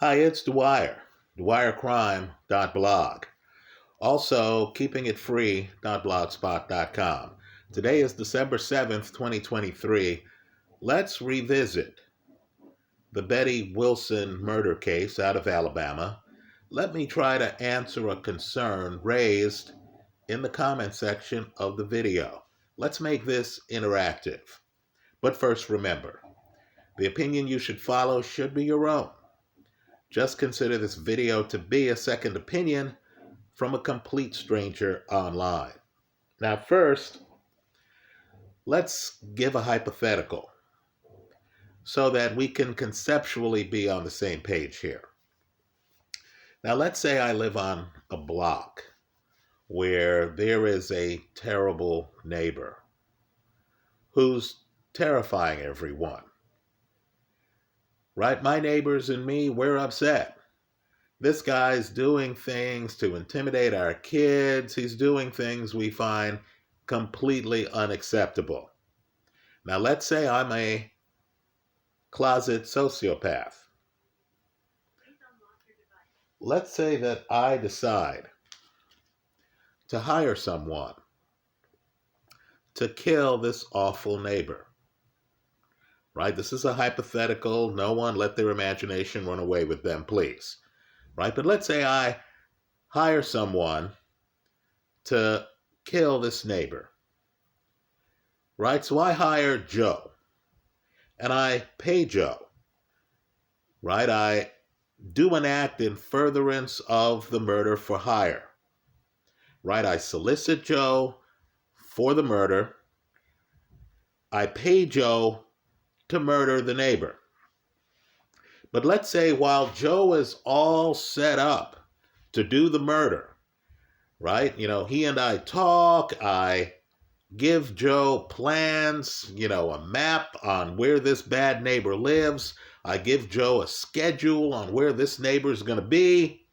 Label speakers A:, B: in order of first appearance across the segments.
A: Hi, it's Dwyer, dwyercrime.blog. Also, keepingitfree.blogspot.com. Today is December 7th, 2023. Let's revisit the Betty Wilson murder case out of Alabama. Let me try to answer a concern raised in the comment section of the video. Let's make this interactive. But first, remember, the opinion you should follow should be your own. Just consider this video to be a second opinion from a complete stranger online. Now, first, let's give a hypothetical so that we can conceptually be on the same page here. Now, let's say I live on a block where there is a terrible neighbor who's terrifying everyone. Right? My neighbors and me, we're upset. This guy's doing things to intimidate our kids. He's doing things we find completely unacceptable. Now, let's say I'm a closet sociopath. Let's say that I decide to hire someone to kill this awful neighbor. Right? This is a hypothetical. No one let their imagination run away with them, please. Right? But let's say I hire someone to kill this neighbor. Right? So I hire Joe and I pay Joe. Right? I do an act in furtherance of the murder for hire. Right? I solicit Joe for the murder. I pay Joe to murder the neighbor. But let's say while Joe is all set up to do the murder, right? He and I talk, I give Joe plans, a map on where this bad neighbor lives. I give Joe a schedule on where this neighbor is going to be.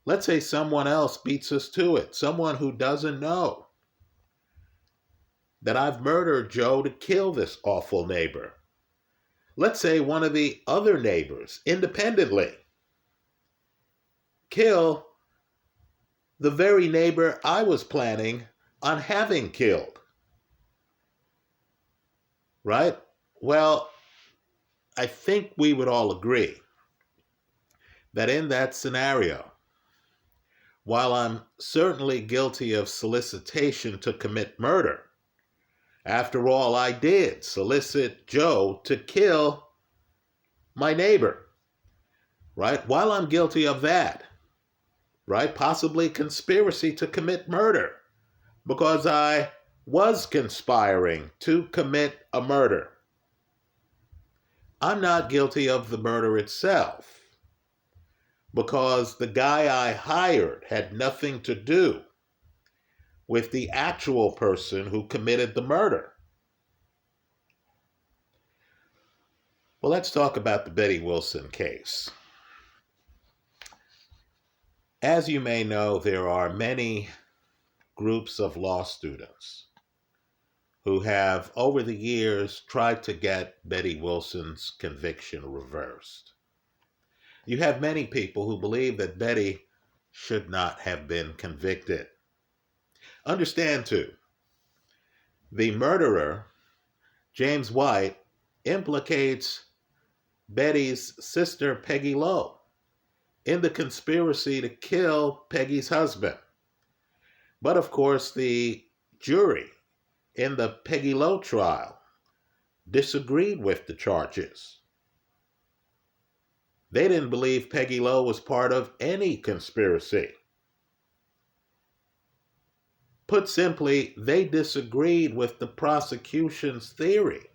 A: Let's say someone else beats us to it, someone who doesn't know that I've murdered Joe to kill this awful neighbor. Let's say one of the other neighbors independently kill the very neighbor I was planning on having killed. Right? Well, I think we would all agree that in that scenario, while I'm certainly guilty of solicitation to commit murder, after all, I did solicit Joe to kill my neighbor, right? While I'm guilty of that, right? Possibly conspiracy to commit murder because I was conspiring to commit a murder. I'm not guilty of the murder itself because the guy I hired had nothing to do with the actual person who committed the murder. Well, let's talk about the Betty Wilson case. As you may know, there are many groups of law students who have, over the years, tried to get Betty Wilson's conviction reversed. You have many people who believe that Betty should not have been convicted. Understand, too, the murderer, James White, implicates Betty's sister, Peggy Lowe, in the conspiracy to kill Peggy's husband. But of course, the jury in the Peggy Lowe trial disagreed with the charges. They didn't believe Peggy Lowe was part of any conspiracy. Put simply, they disagreed with the prosecution's theory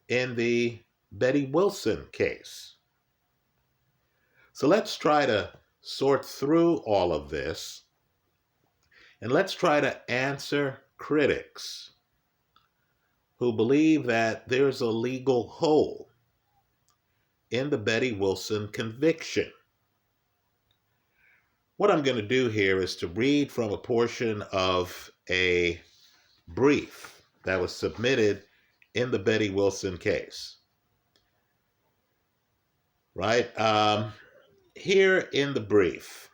A: in the Betty Wilson case. So let's try to sort through all of this, and let's try to answer critics who believe that there's a legal hole in the Betty Wilson conviction. What I'm going to do here is to read from a portion of a brief that was submitted in the Betty Wilson case. right? Here in the brief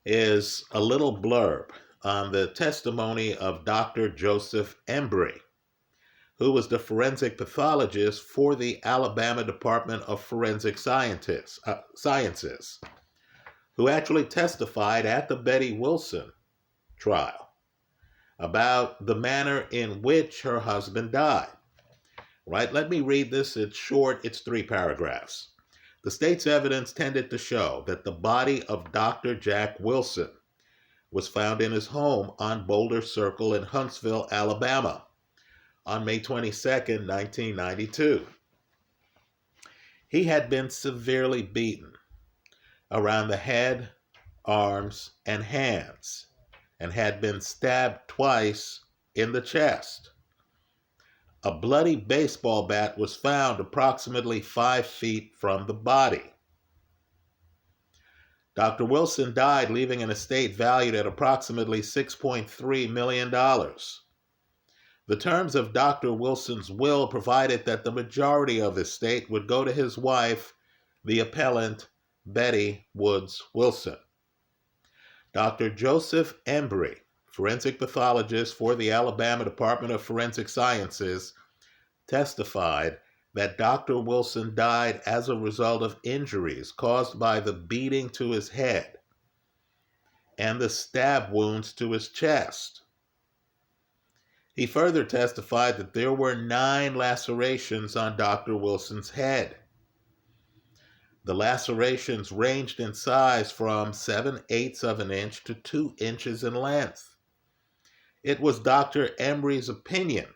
A: is a little blurb on the testimony of Dr. Joseph Embry, who was the forensic pathologist for the Alabama Department of Forensic Sciences, who actually testified at the Betty Wilson trial about the manner in which her husband died. Right? Let me read this. It's short. It's 3 paragraphs. The state's evidence tended to show that the body of Dr. Jack Wilson was found in his home on Boulder Circle in Huntsville, Alabama, on May 22, 1992. He had been severely beaten around the head, arms, and hands, and had been stabbed twice in the chest. A bloody baseball bat was found approximately 5 feet from the body. Dr. Wilson died, leaving an estate valued at approximately $6.3 million. The terms of Dr. Wilson's will provided that the majority of his estate would go to his wife, the appellant Betty Woods Wilson. Dr. Joseph Embry, forensic pathologist for the Alabama Department of Forensic Sciences, testified that Dr. Wilson died as a result of injuries caused by the beating to his head and the stab wounds to his chest. He further testified that there were 9 lacerations on Dr. Wilson's head. The lacerations ranged in size from 7/8 of an inch to 2 inches in length. It was Dr. Embry's opinion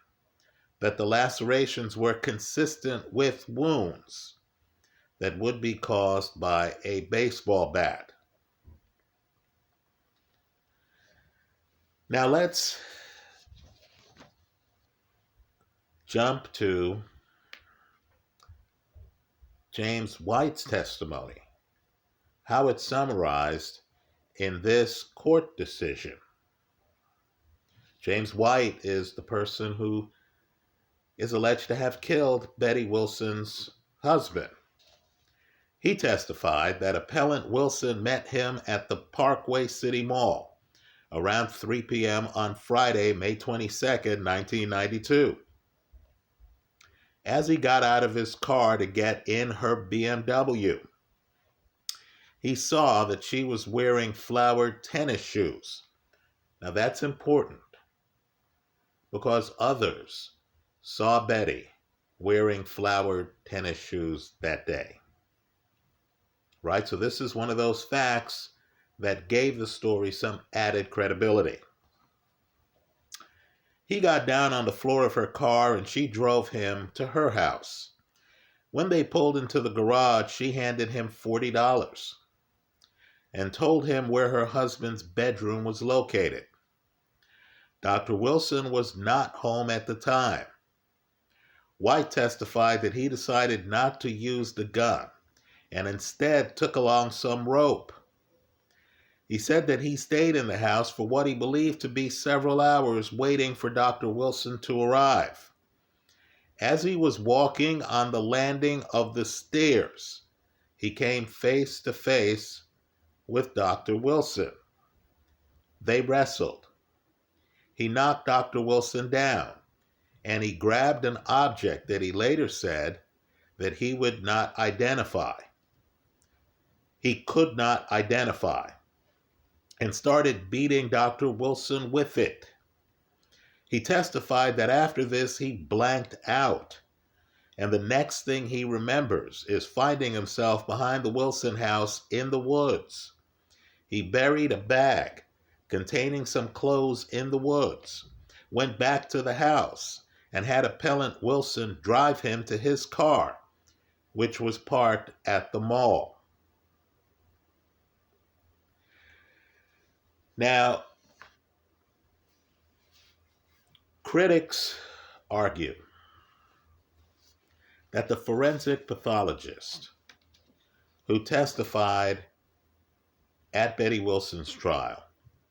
A: that the lacerations were consistent with wounds that would be caused by a baseball bat. Now let's jump to James White's testimony, how it's summarized in this court decision. James White is the person who is alleged to have killed Betty Wilson's husband. He testified that appellant Wilson met him at the Parkway City Mall around 3 p.m. on Friday, May 22, 1992. As he got out of his car to get in her BMW, he saw that she was wearing flowered tennis shoes. Now that's important because others saw Betty wearing flowered tennis shoes that day. Right? So this is one of those facts that gave the story some added credibility. He got down on the floor of her car and she drove him to her house. When they pulled into the garage, she handed him $40 and told him where her husband's bedroom was located. Dr. Wilson was not home at the time. White testified that he decided not to use the gun and instead took along some rope. He said that he stayed in the house for what he believed to be several hours waiting for Dr. Wilson to arrive. As he was walking on the landing of the stairs, he came face to face with Dr. Wilson. They wrestled. He knocked Dr. Wilson down, and he grabbed an object that he later said that he would not identify. He could not identify, and started beating Dr. Wilson with it. He testified that after this, he blanked out, and the next thing he remembers is finding himself behind the Wilson house in the woods. He buried a bag containing some clothes in the woods, went back to the house, and had appellant Wilson drive him to his car, which was parked at the mall. Now, critics argue that the forensic pathologist who testified at Betty Wilson's trial,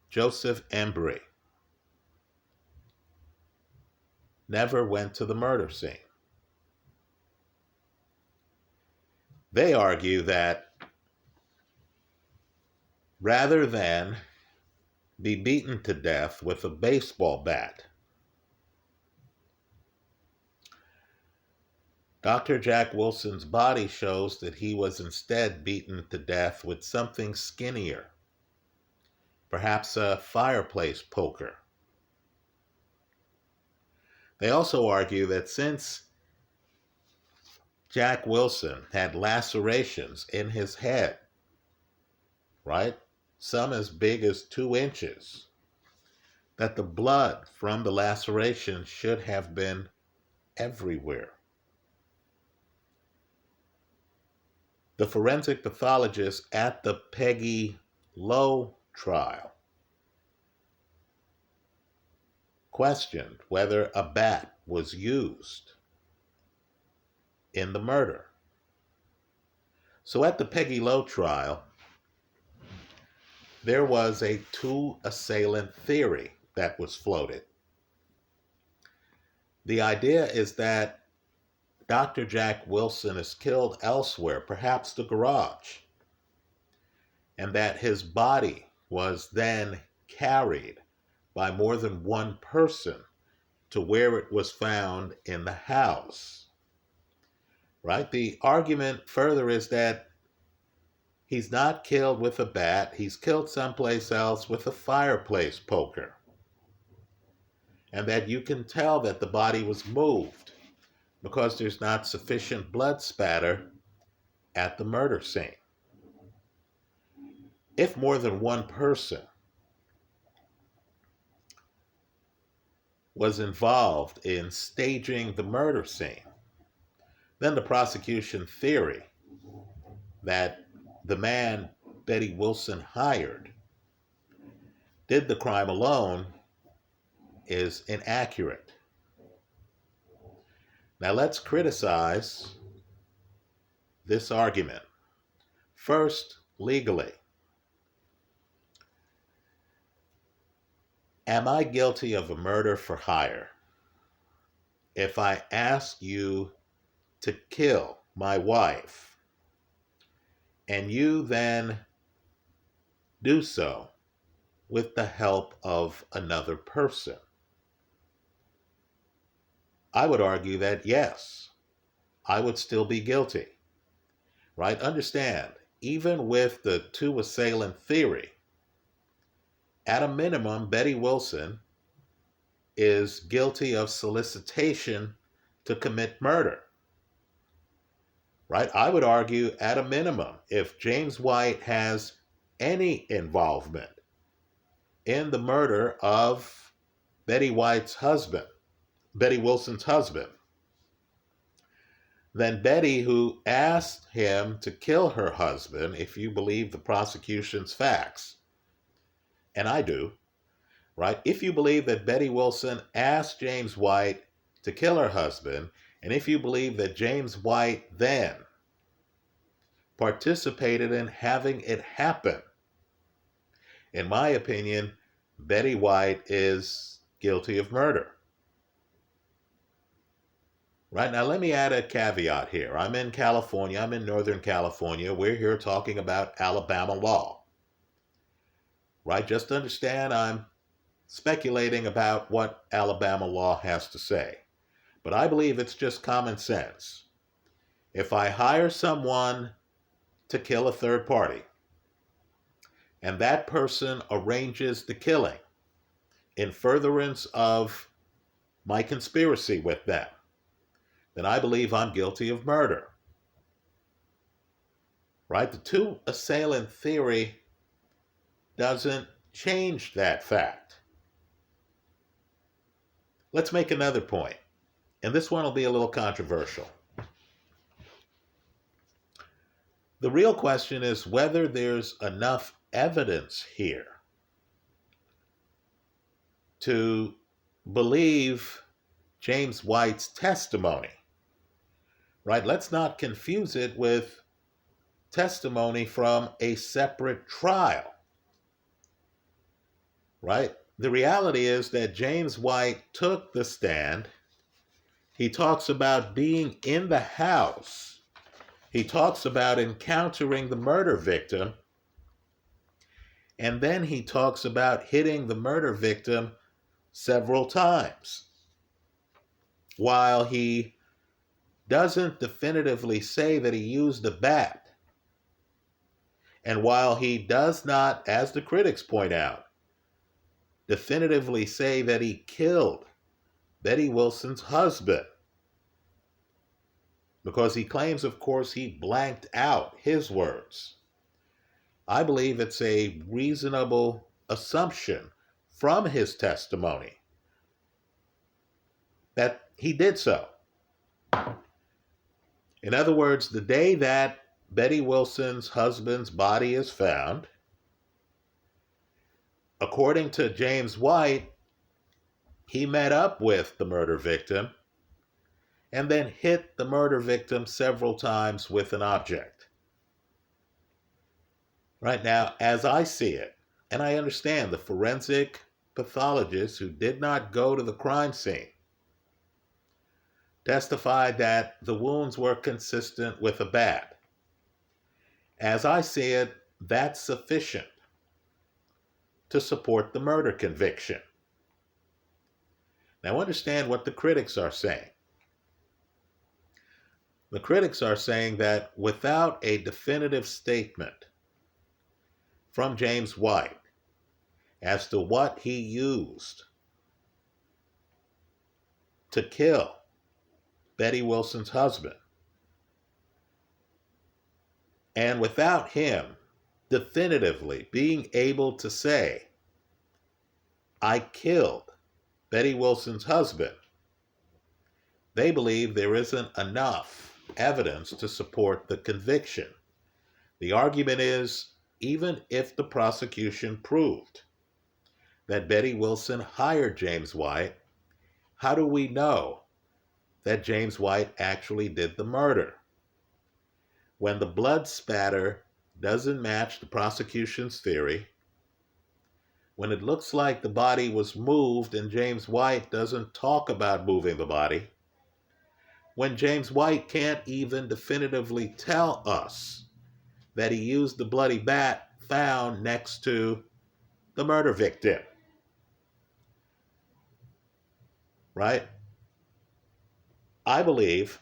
A: Joseph Embry, never went to the murder scene. They argue that rather than be beaten to death with a baseball bat, Dr. Jack Wilson's body shows that he was instead beaten to death with something skinnier, perhaps a fireplace poker. They also argue that since Jack Wilson had lacerations in his head, right, some as big as 2 inches, that the blood from the laceration should have been everywhere. The forensic pathologist at the Peggy Lowe trial questioned whether a bat was used in the murder. So at the Peggy Lowe trial, there was a 2-assailant theory that was floated. The idea is that Dr. Jack Wilson is killed elsewhere, perhaps the garage, and that his body was then carried by more than one person to where it was found in the house. Right? The argument further is that he's not killed with a bat, he's killed someplace else with a fireplace poker. And that you can tell that the body was moved because there's not sufficient blood spatter at the murder scene. If more than one person was involved in staging the murder scene, then the prosecution theory that the man Betty Wilson hired did the crime alone is inaccurate. Now let's criticize this argument. First, legally. Am I guilty of a murder for hire if I ask you to kill my wife and you then do so with the help of another person? I would argue that yes, I would still be guilty. Right? Understand, even with the 2-assailant theory, at a minimum, Betty Wilson is guilty of solicitation to commit murder. Right? I would argue at a minimum, if James White has any involvement in the murder of Betty Wilson's husband, then Betty, who asked him to kill her husband, if you believe the prosecution's facts, and I do, right? If you believe that Betty Wilson asked James White to kill her husband, and if you believe that James White then participated in having it happen, in my opinion, Betty White is guilty of murder. Right, now let me add a caveat here. I'm in California, I'm in Northern California. We're here talking about Alabama law. Right, just understand I'm speculating about what Alabama law has to say. But I believe it's just common sense. If I hire someone to kill a third party, and that person arranges the killing in furtherance of my conspiracy with them, then I believe I'm guilty of murder. Right? The 2-assailant theory doesn't change that fact. Let's make another point, and this one will be a little controversial. The real question is whether there's enough evidence here to believe James White's testimony. Right? Let's not confuse it with testimony from a separate trial. Right? The reality is that James White took the stand. He talks about being in the house He talks about encountering the murder victim, and then he talks about hitting the murder victim several times. While he doesn't definitively say that he used a bat, and while he does not, as the critics point out, definitively say that he killed Betty Wilson's husband, because he claims, of course, he blanked out his words, I believe it's a reasonable assumption from his testimony that he did so. In other words, the day that Betty Wilson's husband's body is found, according to James White, he met up with the murder victim and then hit the murder victim several times with an object. Right now, as I see it, and I understand the forensic pathologists who did not go to the crime scene testified that the wounds were consistent with a bat. As I see it, that's sufficient to support the murder conviction. Now understand what the critics are saying. The critics are saying that without a definitive statement from James White as to what he used to kill Betty Wilson's husband, and without him definitively being able to say, I killed Betty Wilson's husband, they believe there isn't enough evidence to support the conviction. The argument is, even if the prosecution proved that Betty Wilson hired James White, how do we know that James White actually did the murder? When the blood spatter doesn't match the prosecution's theory, when it looks like the body was moved and James White doesn't talk about moving the body, when James White can't even definitively tell us that he used the bloody bat found next to the murder victim, right? I believe,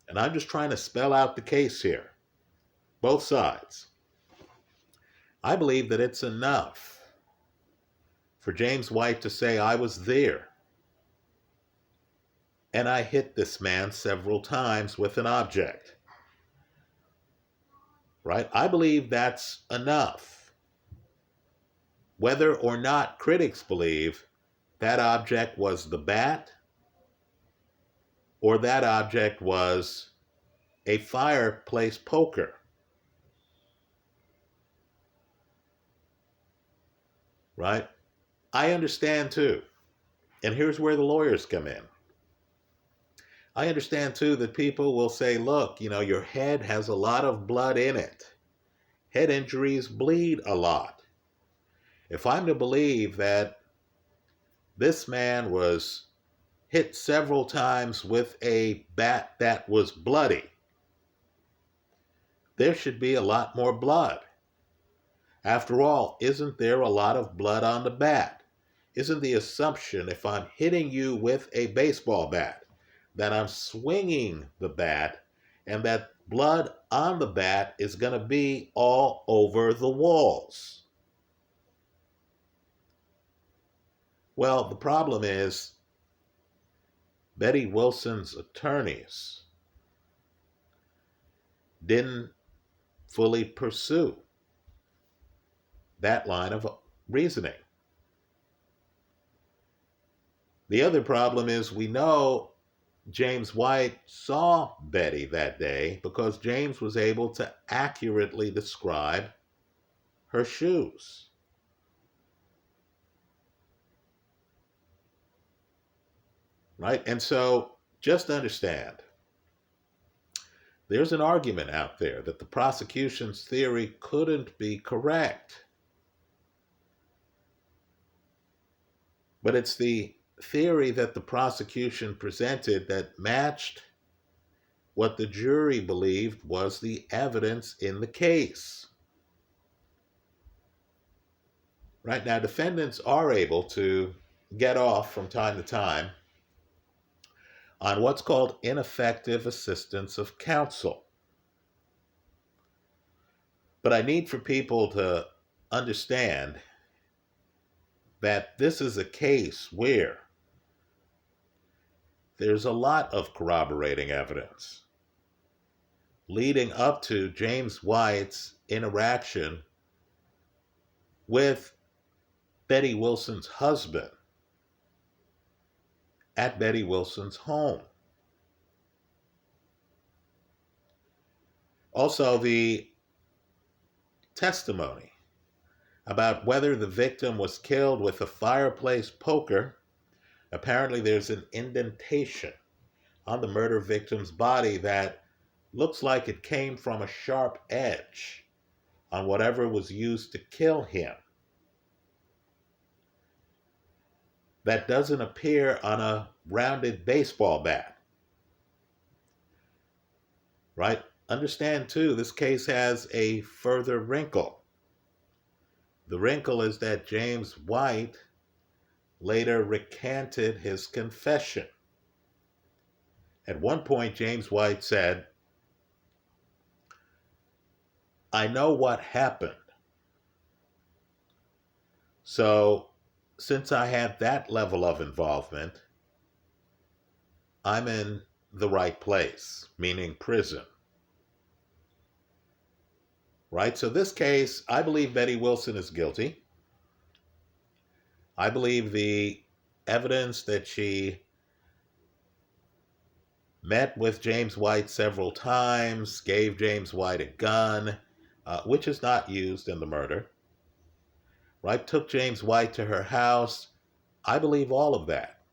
A: and I'm just trying to spell out the case here, both sides, I believe that it's enough for James White to say, I was there and I hit this man several times with an object, right? I believe that's enough. Whether or not critics believe that object was the bat or that object was a fireplace poker, right? I understand too, and here's where the lawyers come in. I understand too that people will say, look, your head has a lot of blood in it. Head injuries bleed a lot. If I'm to believe that this man was hit several times with a bat that was bloody, there should be a lot more blood. After all, isn't there a lot of blood on the bat? Isn't the assumption, if I'm hitting you with a baseball bat, that I'm swinging the bat and that blood on the bat is going to be all over the walls? Well, the problem is Betty Wilson's attorneys didn't fully pursue that line of reasoning. The other problem is we know James White saw Betty that day because James was able to accurately describe her shoes. Right? And so just understand, there's an argument out there that the prosecution's theory couldn't be correct. But it's the theory that the prosecution presented that matched what the jury believed was the evidence in the case. Right now, defendants are able to get off from time to time on what's called ineffective assistance of counsel. But I need for people to understand that this is a case where there's a lot of corroborating evidence leading up to James White's interaction with Betty Wilson's husband at Betty Wilson's home. Also, the testimony about whether the victim was killed with a fireplace poker. Apparently, there's an indentation on the murder victim's body that looks like it came from a sharp edge on whatever was used to kill him. That doesn't appear on a rounded baseball bat. Right? Understand, too, this case has a further wrinkle. The wrinkle is that James White later recanted his confession. At one point, James White said, "I know what happened. So, since I had that level of involvement, I'm in the right place," meaning prison. Right? So this case, I believe Betty Wilson is guilty. I believe the evidence that she met with James White several times, gave James White a gun, which is not used in the murder, right? Took James White to her house. I believe all of that.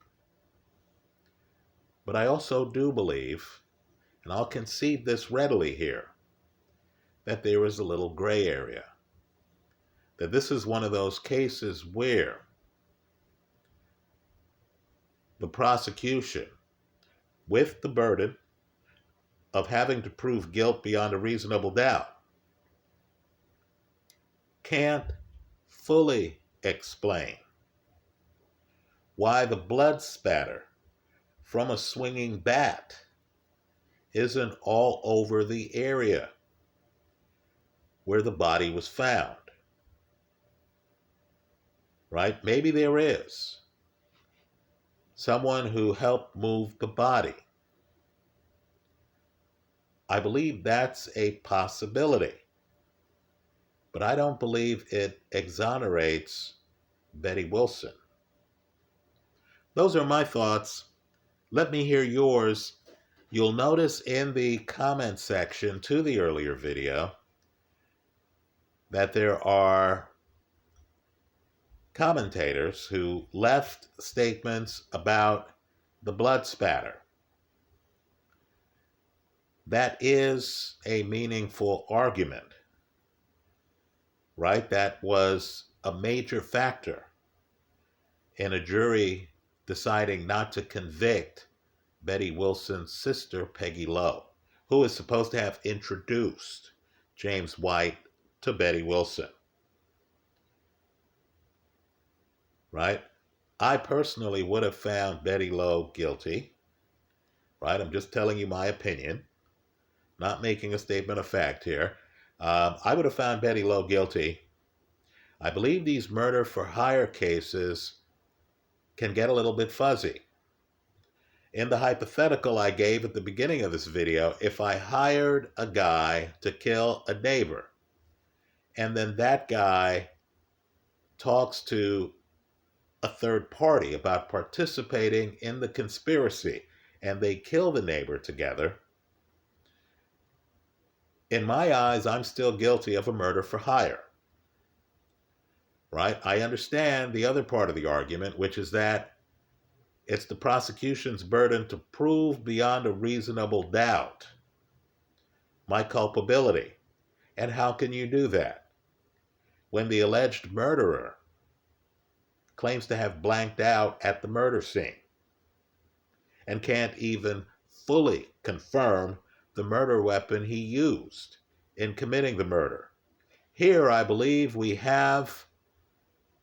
A: But I also do believe, and I'll concede this readily here, that there is a little gray area. That this is one of those cases where the prosecution, with the burden of having to prove guilt beyond a reasonable doubt, can't fully explain why the blood spatter from a swinging bat isn't all over the area where the body was found. Right? Maybe there is someone who helped move the body. I believe that's a possibility. But I don't believe it exonerates Betty Wilson. Those are my thoughts. Let me hear yours. You'll notice in the comment section to the earlier video that there are commentators who left statements about the blood spatter. That is a meaningful argument, right? That was a major factor in a jury deciding not to convict Betty Wilson's sister, Peggy Lowe, who is supposed to have introduced James White to Betty Wilson. Right? I personally would have found Betty Lowe guilty. Right? I'm just telling you my opinion, not making a statement of fact here. I would have found Betty Lowe guilty. I believe these murder for hire cases can get a little bit fuzzy. In the hypothetical I gave at the beginning of this video, if I hired a guy to kill a neighbor, and then that guy talks to a third party about participating in the conspiracy, and they kill the neighbor together, in my eyes, I'm still guilty of a murder for hire. Right? I understand the other part of the argument, which is that it's the prosecution's burden to prove beyond a reasonable doubt my culpability. And how can you do that when the alleged murderer claims to have blanked out at the murder scene and can't even fully confirm the murder weapon he used in committing the murder. Here, I believe we have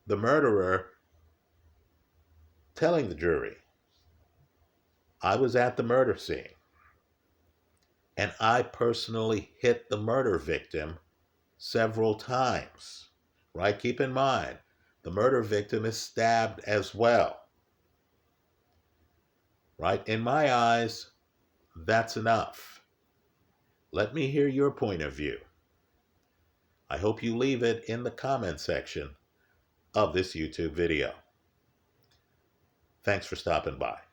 A: the murderer telling the jury, I was at the murder scene, and I personally hit the murder victim several times. Right? Keep in mind, the murder victim is stabbed as well. Right? In my eyes, that's enough. Let me hear your point of view. I hope you leave it in the comment section of this YouTube video. Thanks for stopping by.